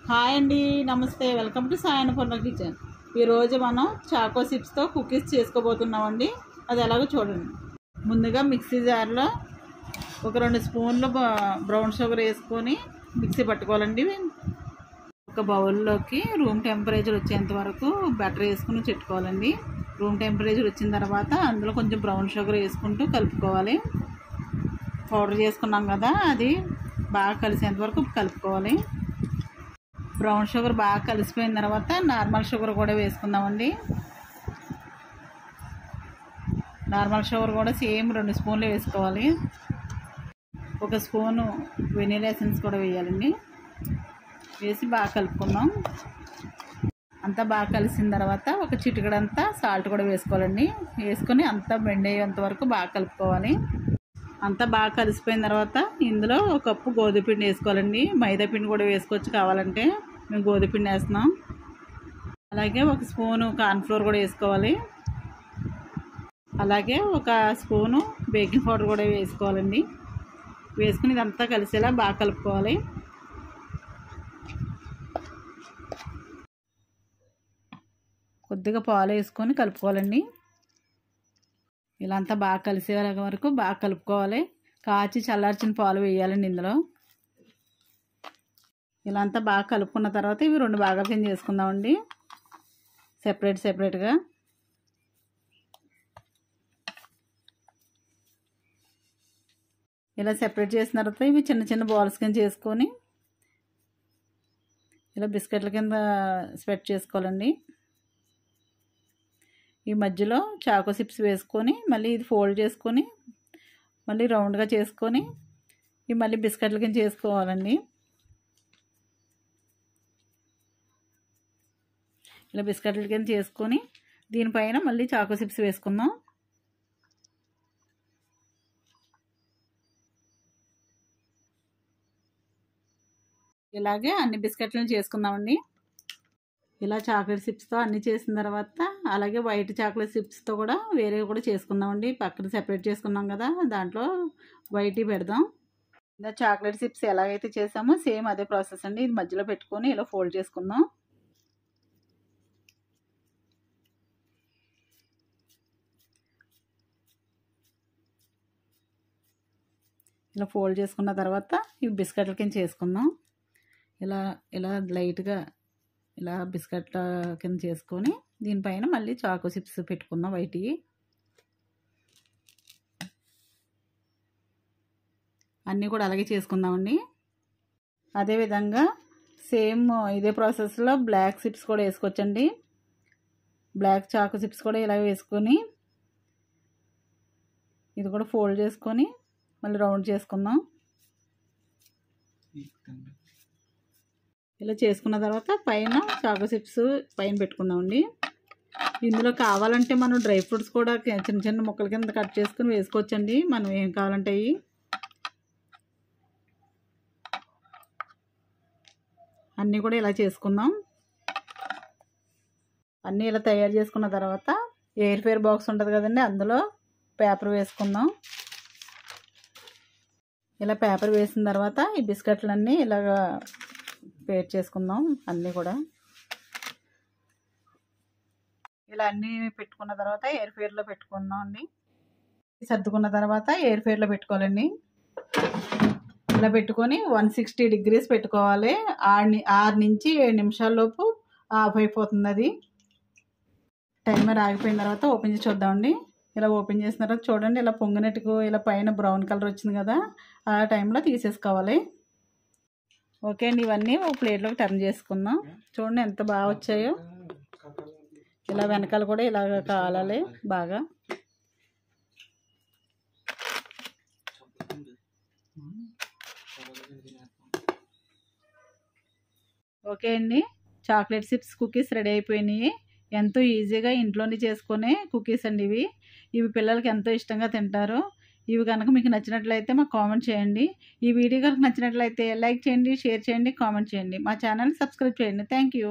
Hi అండి, నమస్తే. Welcome to Sai Annapurna kitchen. ఈరోజు మనం చాకో చిప్స్తో కుకీస్ చేసుకోబోతున్నామండి. అది ఎలాగో చూడండి. ముందుగా మిక్సీ జార్లో ఒక 2 స్పూన్లు బ్రౌన్ షుగర్ వేసుకొని మిక్సీ పట్టుకోవాలండి. ఒక బౌల్లోకి రూమ్ టెంపరేచర్ వచ్చేంత వరకు బటర్ వేసుకుని పెట్టుకోవాలండి. రూమ్ టెంపరేచర్ వచ్చిన తర్వాత అందులో కొంచెం బ్రౌన్ షుగర్ వేసుకుంటూ కలుపుకోవాలి. పౌడర్ చేసుకున్నాం కదా, అది బాగా కలిసేంత వరకు కలుపుకోవాలి. బ్రౌన్ షుగర్ బాగా కలిసిపోయిన తర్వాత నార్మల్ షుగర్ కూడా వేసుకుందామండి. నార్మల్ షుగర్ కూడా సేమ్ 2 స్పూన్లు వేసుకోవాలి. 1 స్పూను వెనీలా ఎసెన్స్ కూడా వేయాలండి. వేసి బాగా కలుపుకుందాం. అంతా బాగా కలిసిన తర్వాత ఒక చిటికెడంతా సాల్ట్ కూడా వేసుకోవాలండి. వేసుకొని అంతా బెండ్ అయ్యేంత వరకు బాగా కలుపుకోవాలి. అంతా బాగా కలిసిపోయిన తర్వాత ఇందులో 1 కప్పు గోధుమ పిండి వేసుకోవాలండి. మైదా పిండి కూడా వేసుకోవచ్చు కావాలంటే, మేము గోధుమ పిండి వేస్తున్నాం. అలాగే 1 స్పూను కార్న్ఫ్లోర్ కూడా వేసుకోవాలి. అలాగే 1 స్పూను బేకింగ్ పౌడర్ కూడా వేసుకోవాలండి. వేసుకుని ఇదంతా కలిసేలా బాగా కలుపుకోవాలి. కొద్దిగా పాలు వేసుకొని కలుపుకోవాలండి. ఇలా అంతా బాగా కలిసే వరకు బాగా కలుపుకోవాలి. కాచి చల్లార్చిన పాలు వేయాలండి ఇందులో. ఇలా అంతా బాగా కలుపుకున్న తర్వాత ఇవి 2 భాగాలు చేసుకుందామండి, సెపరేట్గా. ఇలా సెపరేట్ చేసిన తర్వాత ఇవి చిన్న చిన్న బాల్స్ కింద చేసుకొని ఇలా బిస్కెట్ల కింద స్ప్రెడ్ చేసుకోవాలండి. ఈ మధ్యలో చాకో చిప్స్ వేసుకొని మళ్ళీ ఇది ఫోల్డ్ చేసుకొని మళ్ళీ రౌండ్గా చేసుకొని ఇవి మళ్ళీ బిస్కెట్ల కింద చేసుకోవాలండి. ఇలా బిస్కెట్ల కింద చేసుకొని దీనిపైన మళ్ళీ చాకో చిప్స్ వేసుకుందాం. ఇలాగే అన్ని బిస్కెట్లను చేసుకుందామండి. ఇలా చాక్లెట్ చిప్స్తో అన్నీ చేసిన తర్వాత అలాగే వైట్ చాక్లెట్ చిప్స్తో కూడా వేరే కూడా చేసుకుందామండి. పక్కన సెపరేట్ చేసుకున్నాం కదా, దాంట్లో వైట్ పెడదాం. ఇలా చాక్లెట్ చిప్స్ ఎలాగైతే చేసామో సేమ్ అదే ప్రాసెస్ అండి. ఇది మధ్యలో పెట్టుకొని ఇలా ఫోల్డ్ చేసుకుందాం. ఇలా ఫోల్డ్ చేసుకున్న తర్వాత ఇవి బిస్కెట్ల కింద చేసుకుందాం. ఇలా లైట్గా ఇలా బిస్కెట్ల కింద చేసుకొని దీనిపైన మళ్ళీ చాకో చిప్స్ పెట్టుకుందాం వైట్. అన్నీ కూడా అలాగే చేసుకుందామండి. అదేవిధంగా సేమ్ ఇదే ప్రాసెస్లో బ్లాక్ చిప్స్ కూడా వేసుకోవచ్చండి. బ్లాక్ చాకో చిప్స్ కూడా ఇలా వేసుకొని ఇది కూడా ఫోల్డ్ చేసుకొని మళ్ళీ రౌండ్ చేసుకుందాం. ఇలా చేసుకున్న తర్వాత పైన చాకో చిప్స్ పైన పెట్టుకుందామండి. ఇందులో కావాలంటే మనం డ్రై ఫ్రూట్స్ కూడా చిన్న చిన్న ముక్కల కింద కట్ చేసుకుని వేసుకోవచ్చండి. మనం ఏం కావాలంటే అన్నీ కూడా ఇలా చేసుకుందాం. అన్నీ ఇలా తయారు చేసుకున్న తర్వాత ఎయిర్ ఫైర్ బాక్స్ ఉంటుంది కదండి, అందులో పేపర్ వేసుకుందాం. ఇలా పేపర్ వేసిన తర్వాత ఈ బిస్కెట్లన్నీ ఇలాగా పేర్ చేసుకుందాం. అన్నీ కూడా ఇలా అన్నీ పెట్టుకున్న తర్వాత ఎయిర్ ఫైర్లో పెట్టుకుందాం అండి. సర్దుకున్న తర్వాత ఎయిర్ ఫైర్లో పెట్టుకోవాలండి. ఇలా పెట్టుకొని 160 డిగ్రీస్ పెట్టుకోవాలి. 6 నుంచి 7 నిమిషాల్లోపు ఆఫ్ అయిపోతుంది. అది టైమర్ ఆగిపోయిన తర్వాత ఓపెన్ చేసి చూద్దామండి. ఇలా ఓపెన్ చేసిన తర్వాత చూడండి, ఇలా పొంగినట్టుకు ఇలా పైన బ్రౌన్ కలర్ వచ్చింది కదా, ఆ టైంలో తీసేసుకోవాలి. ఓకే అండి, ఇవన్నీ ఒక ప్లేట్లోకి టర్న్ చేసుకుందాం. చూడండి ఎంత బాగా వచ్చాయో. ఇలా వెనకాల కూడా ఇలాగ కాలాలి బాగా. ఓకే అండి, చాక్లెట్ చిప్స్ కుకీస్ రెడీ అయిపోయినాయి. ఎంతో ఈజీగా ఇంట్లోనే చేసుకునే కుకీస్ అండి ఇవి పిల్లలకి ఎంతో ఇష్టంగా తింటారు. ఇవి కనుక మీకు నచ్చినట్లయితే మాకు కామెంట్ చేయండి. ఈ వీడియో కనుక నచ్చినట్లయితే లైక్ చేయండి, షేర్ చేయండి, కామెంట్ చేయండి. మా ఛానల్ సబ్స్క్రైబ్ చేయండి. Thank you.